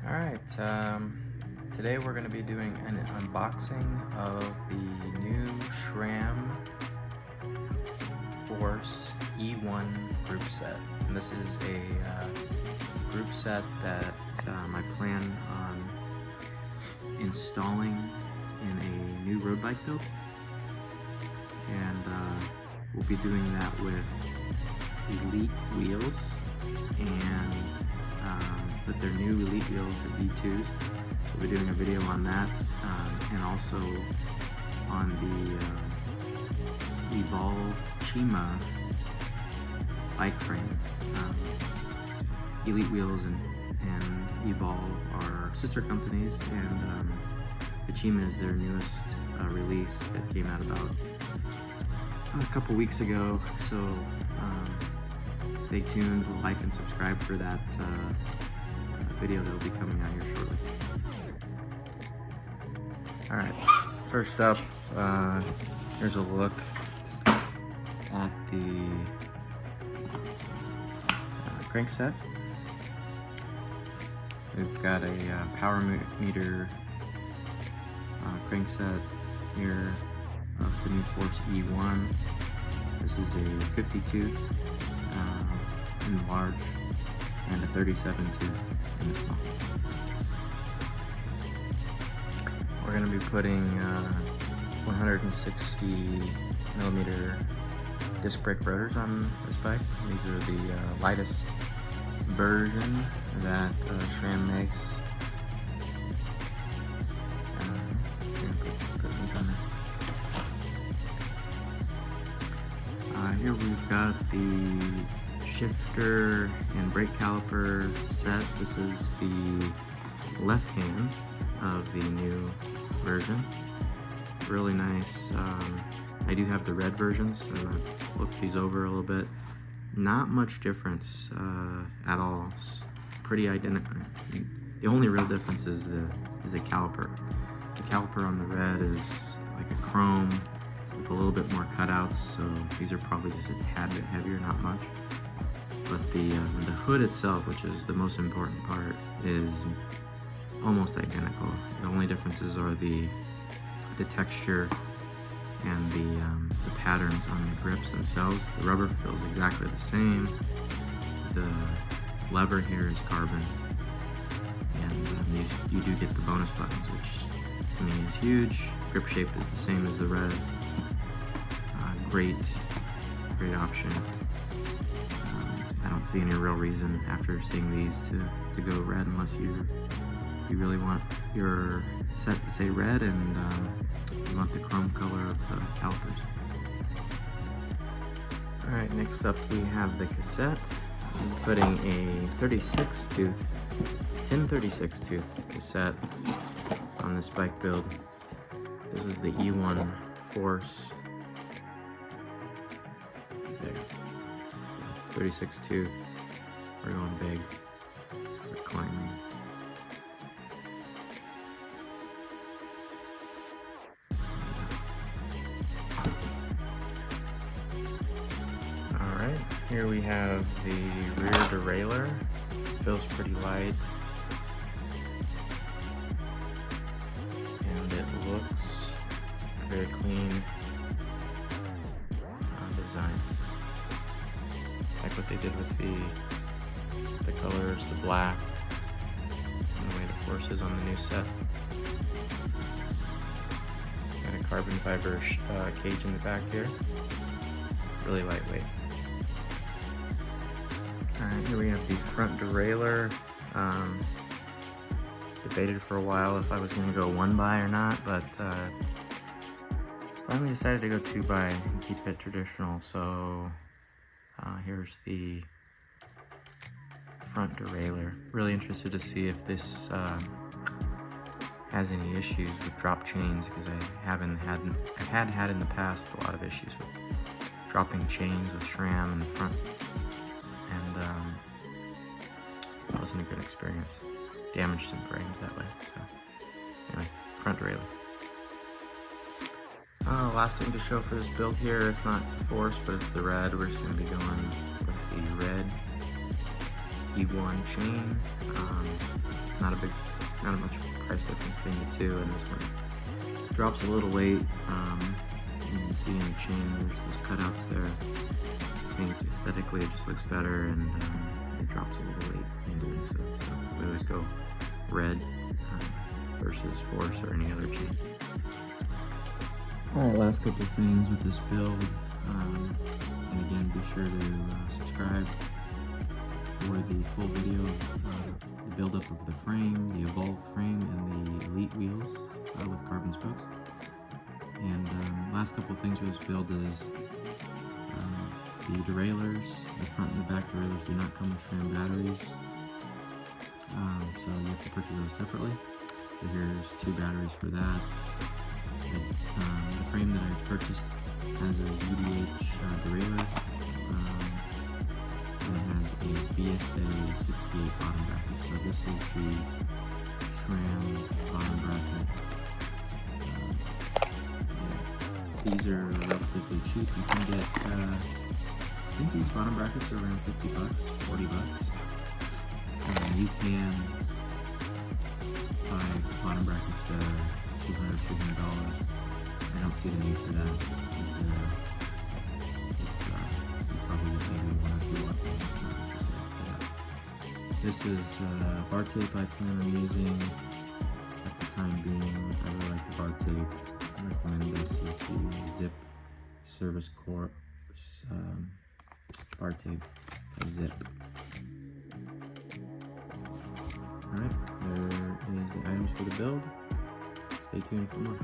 Alright, today we're going to be doing an unboxing of the new Sram Force E1 group set. And this is a group set that I plan on installing in a new road bike build. And we'll be doing that with Elite wheels and but their new Elite wheels are V2s. So we'll be doing a video on that and also on the Evolve Cima Bike Frame. Elite wheels and Evolve are sister companies, and the Cima is their newest release that came out about a couple weeks ago. So stay tuned, like and subscribe for that video that will be coming out here shortly. Alright, first up, here's a look at the crankset. We've got a power meter crankset here of the new Force E1. This is a 50 tooth in the large and a 37 tooth in the small. We're going to be putting 160 millimeter disc brake rotors on this bike. These are the lightest version that Sram makes. Here we've got the shifter and brake caliper set. This is the left hand of the new version. Really nice. I do have the red versions, and I've looked these over a little bit. Not much difference at all. It's pretty identical. The only real difference is the caliper. The caliper on the red is like a chrome with a little bit more cutouts, so these are probably just a tad bit heavier, not much. But the hood itself, which is the most important part, is almost identical. The only differences are the texture and the patterns on the grips themselves. The rubber feels exactly the same. The lever here is carbon, and you do get the bonus buttons, which to me is huge. Grip shape is the same as the red. Great option. I don't see any real reason after seeing these to go red, unless you really want your set to say red and you want the chrome color of the calipers. Alright, next up we have the cassette. I'm putting a 36 tooth cassette on this bike build. This is the E1 Force. There. So 36 tooth. We're going big. We're climbing. Alright, here we have the rear derailleur. Feels pretty light. And it looks very clean design. Like what they did with the colors, the black, and the way the Force is on the new set. Got a carbon fiber cage in the back here. Really lightweight. Alright, here we have the front derailleur. Debated for a while if I was going to go 1x or not, but finally decided to go 2x and keep it traditional. So here's the front derailleur. Really interested to see if this has any issues with drop chains, because I've had in the past a lot of issues with dropping chains with Sram in the front, and that wasn't a good experience. Damaged some frames that way. So anyway, front derailleur. Last thing to show for this build here, it's not Force, but it's the red. We're just going to be going with the red E1 chain. not a much price difference between the two, and this one drops a little weight. You can see in the chain there's those cutouts there. I think aesthetically it just looks better, and it drops a little weight in doing so. So we always go red versus Force or any other chain. Alright, last couple things with this build. And again, be sure to subscribe for the full video of the build-up of the frame, the Evolve frame, and the Elite wheels with carbon spokes. And last couple things with this build is the derailleurs. The front and the back derailleurs do not come with Sram batteries, so you have to purchase those separately. So here's 2 batteries for that. The frame that I purchased has a UDH derailleur, and it has a BSA 68 bottom bracket. So this is the Sram bottom bracket. These are relatively cheap. You can get, I think these bottom brackets are around 50 bucks, 40 bucks. You can buy bottom brackets that are $200. I don't see the need for that. It's probably maybe 1 or 2 watt thing. It's not necessary for that. This is bar tape I plan on using at the time being. I really like the bar tape. I recommend this is the Zip Service Corps bar tape by Zip. Alright, there is the items for the build. Stay tuned for more.